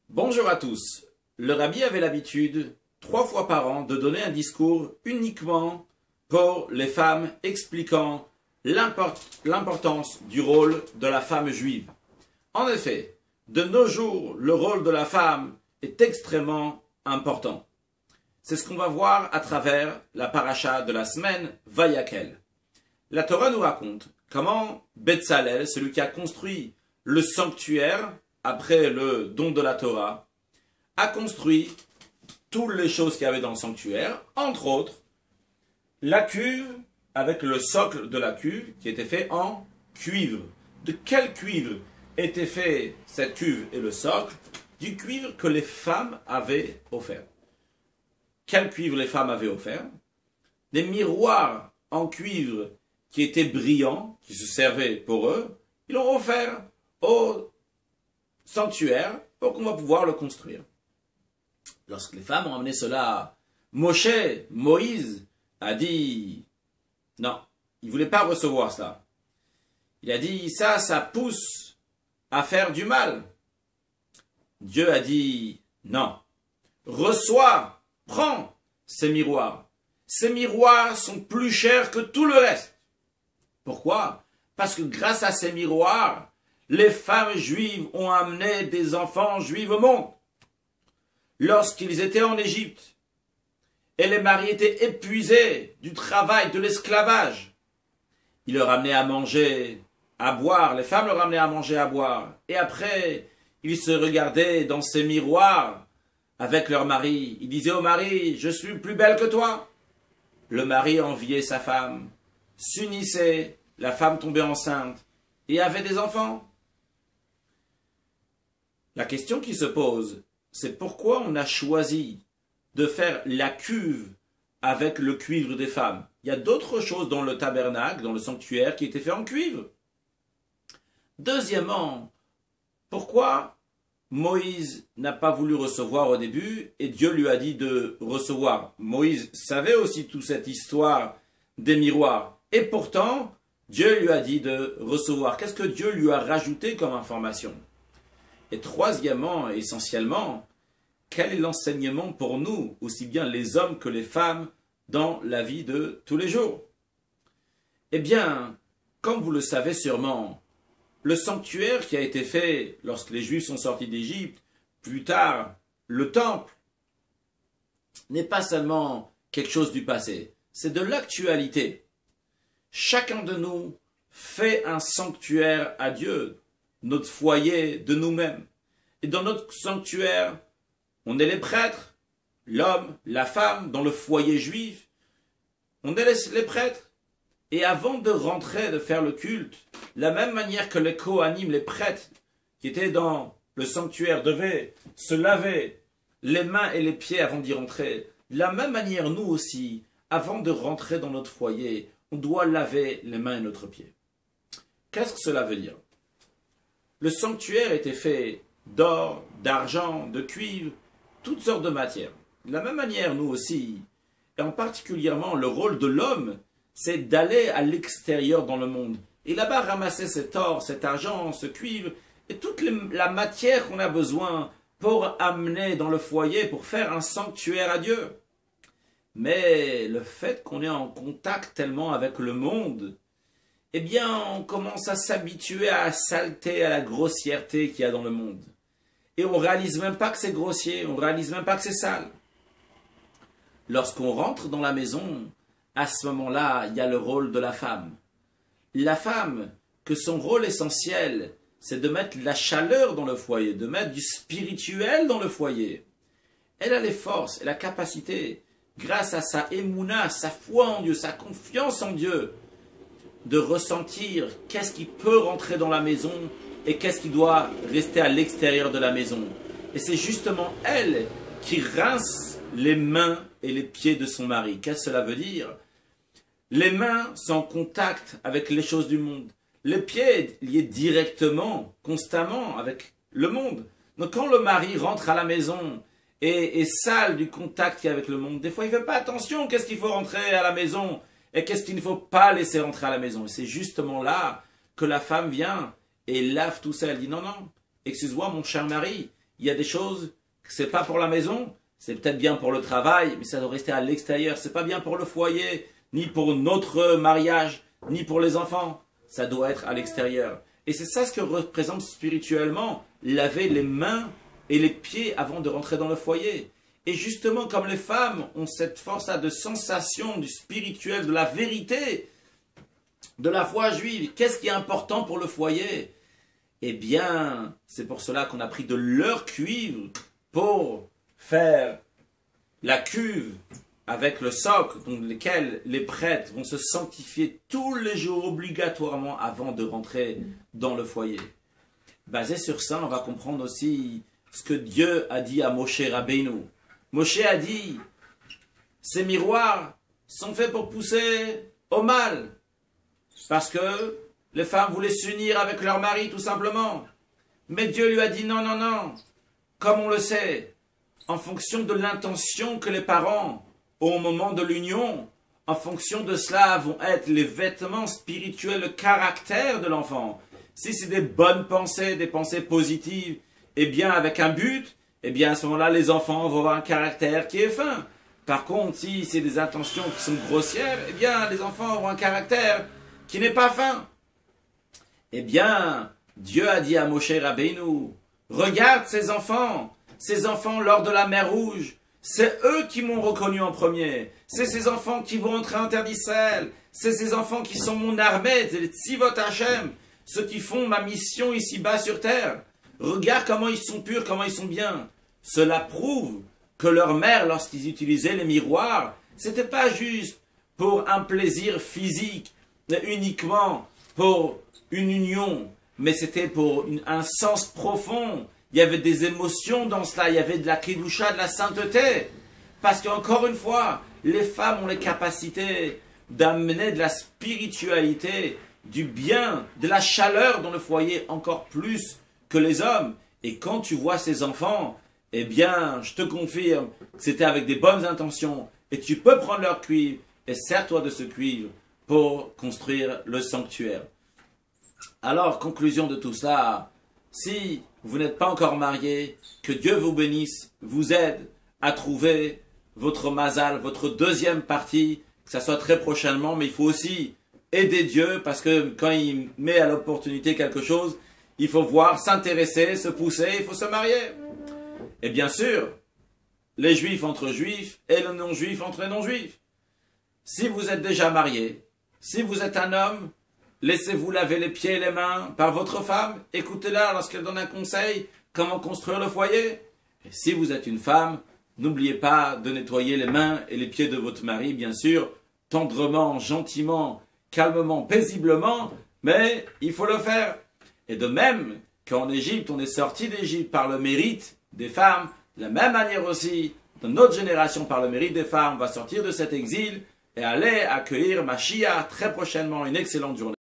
Bonjour à tous. Le rabbi avait l'habitude, 3 fois par an, de donner un discours uniquement pour les femmes expliquant l'importance du rôle de la femme juive. En effet, de nos jours, le rôle de la femme est extrêmement important. C'est ce qu'on va voir à travers la paracha de la semaine Vayakel. La Torah nous raconte comment Betzalel, celui qui a construit le sanctuaire après le don de la Torah, a construit toutes les choses qu'il y avait dans le sanctuaire, entre autres la cuve avec le socle de la cuve qui était fait en cuivre. De quel cuivre était fait cette cuve et le socle? Du cuivre que les femmes avaient offert. Quel cuivre les femmes avaient offert? Des miroirs en cuivre qui étaient brillants, qui se servaient pour eux, ils l'ont offert au sanctuaire pour qu'on va pouvoir le construire. Lorsque les femmes ont amené cela, Moïse a dit non, il ne voulait pas recevoir cela. Il a dit ça pousse à faire du mal. Dieu a dit non, reçois, prends ces miroirs. Ces miroirs sont plus chers que tout le reste. Pourquoi? Parce que grâce à ces miroirs, les femmes juives ont amené des enfants juifs au monde. Lorsqu'ils étaient en Égypte, et les maris étaient épuisés du travail, de l'esclavage, ils leur amenaient à manger, à boire, les femmes leur amenaient à manger, à boire. Et après, ils se regardaient dans ces miroirs avec leur mari. Ils disaient au mari, je suis plus belle que toi. Le mari enviait sa femme, s'unissait, la femme tombait enceinte et avait des enfants. La question qui se pose, c'est pourquoi on a choisi de faire la cuve avec le cuivre des femmes. Il y a d'autres choses dans le tabernacle, dans le sanctuaire, qui étaient faits en cuivre. Deuxièmement, pourquoi Moïse n'a pas voulu recevoir au début et Dieu lui a dit de recevoir? Moïse savait aussi toute cette histoire des miroirs. Et pourtant, Dieu lui a dit de recevoir. Qu'est-ce que Dieu lui a rajouté comme information? Et troisièmement, et essentiellement, quel est l'enseignement pour nous, aussi bien les hommes que les femmes, dans la vie de tous les jours? Eh bien, comme vous le savez sûrement, le sanctuaire qui a été fait lorsque les Juifs sont sortis d'Égypte, plus tard, le temple, n'est pas seulement quelque chose du passé, c'est de l'actualité. Chacun de nous fait un sanctuaire à Dieu, notre foyer de nous-mêmes. Et dans notre sanctuaire, on est les prêtres, l'homme, la femme, dans le foyer juif, on est les prêtres. Et avant de rentrer, de faire le culte, la même manière que les Kohanim, les prêtres, qui étaient dans le sanctuaire, devaient se laver les mains et les pieds avant d'y rentrer, de la même manière, nous aussi, avant de rentrer dans notre foyer, on doit laver les mains et notre pied. Qu'est-ce que cela veut dire? Le sanctuaire était fait d'or, d'argent, de cuivre, toutes sortes de matières. De la même manière, nous aussi, et en particulièrement le rôle de l'homme, c'est d'aller à l'extérieur dans le monde. Et là-bas ramasser cet or, cet argent, ce cuivre, et toute la matière qu'on a besoin pour amener dans le foyer, pour faire un sanctuaire à Dieu. Mais le fait qu'on est en contact tellement avec le monde, eh bien, on commence à s'habituer à la saleté, à la grossièreté qu'il y a dans le monde. Et on ne réalise même pas que c'est grossier, on ne réalise même pas que c'est sale. Lorsqu'on rentre dans la maison, à ce moment-là, il y a le rôle de la femme. La femme, que son rôle essentiel, c'est de mettre la chaleur dans le foyer, de mettre du spirituel dans le foyer. Elle a les forces et la capacité, grâce à sa émouna, sa foi en Dieu, sa confiance en Dieu, de ressentir qu'est-ce qui peut rentrer dans la maison et qu'est-ce qui doit rester à l'extérieur de la maison. Et c'est justement elle qui rince les mains et les pieds de son mari. Qu'est-ce que cela veut dire? Les mains sont en contact avec les choses du monde. Les pieds liés directement, constamment avec le monde. Donc quand le mari rentre à la maison et est sale du contact qu'il y a avec le monde, des fois il ne fait pas attention qu'est-ce qu'il faut rentrer à la maison et qu'est-ce qu'il ne faut pas laisser rentrer à la maison. Et c'est justement là que la femme vient et lave tout ça. Elle dit non, non, excuse-moi mon cher mari, il y a des choses que c'est pas pour la maison, c'est peut-être bien pour le travail, mais ça doit rester à l'extérieur. C'est pas bien pour le foyer, ni pour notre mariage, ni pour les enfants. Ça doit être à l'extérieur. Et c'est ça ce que représente spirituellement laver les mains et les pieds avant de rentrer dans le foyer. Et justement, comme les femmes ont cette force-là de sensation du spirituel, de la vérité, de la foi juive, qu'est-ce qui est important pour le foyer? Eh bien, c'est pour cela qu'on a pris de leur cuivre pour faire la cuve avec le socle, dans lequel les prêtres vont se sanctifier tous les jours obligatoirement avant de rentrer dans le foyer. Basé sur ça, on va comprendre aussi ce que Dieu a dit à Moshe Rabbeinu. Moshe a dit, ces miroirs sont faits pour pousser au mal, parce que les femmes voulaient s'unir avec leur mari tout simplement. Mais Dieu lui a dit non, non, non, comme on le sait, en fonction de l'intention que les parents ont au moment de l'union, en fonction de cela vont être les vêtements spirituels, le caractère de l'enfant. Si c'est des bonnes pensées, des pensées positives, eh bien avec un but, eh bien à ce moment-là les enfants vont avoir un caractère qui est fin. Par contre, si c'est des intentions qui sont grossières, eh bien les enfants auront un caractère qui n'est pas fin. Eh bien, Dieu a dit à Moshe Rabbeinu, regarde ces enfants lors de la mer Rouge, c'est eux qui m'ont reconnu en premier, c'est ces enfants qui vont entrer en terre d'Israël, c'est ces enfants qui sont mon armée, c'est les Tzivot Hashem, ceux qui font ma mission ici-bas sur terre. Regarde comment ils sont purs, comment ils sont bien. Cela prouve que leur mère, lorsqu'ils utilisaient les miroirs, c'était pas juste pour un plaisir physique, mais uniquement pour une union, mais c'était pour un sens profond. Il y avait des émotions dans cela, il y avait de la kedusha, de la sainteté. Parce qu'encore une fois, les femmes ont les capacités d'amener de la spiritualité, du bien, de la chaleur dans le foyer encore plus que les hommes. Et quand tu vois ces enfants, eh bien, je te confirme que c'était avec des bonnes intentions. Et tu peux prendre leur cuivre et sers-toi de ce cuivre pour construire le sanctuaire. Alors, conclusion de tout ça, si vous n'êtes pas encore marié, que Dieu vous bénisse, vous aide à trouver votre mazal, votre deuxième partie, que ça soit très prochainement, mais il faut aussi aider Dieu, parce que quand il met à l'opportunité quelque chose, il faut voir, s'intéresser, se pousser, il faut se marier. Et bien sûr, les juifs entre juifs et les non-juifs entre les non-juifs. Si vous êtes déjà marié, si vous êtes un homme, laissez-vous laver les pieds et les mains par votre femme. Écoutez-la lorsqu'elle donne un conseil, comment construire le foyer. Et si vous êtes une femme, n'oubliez pas de nettoyer les mains et les pieds de votre mari, bien sûr, tendrement, gentiment, calmement, paisiblement, mais il faut le faire. Et de même qu'en Égypte, on est sorti d'Égypte par le mérite des femmes, de la même manière aussi, dans notre génération, par le mérite des femmes, on va sortir de cet exil et aller accueillir Mashiach très prochainement. Une excellente journée.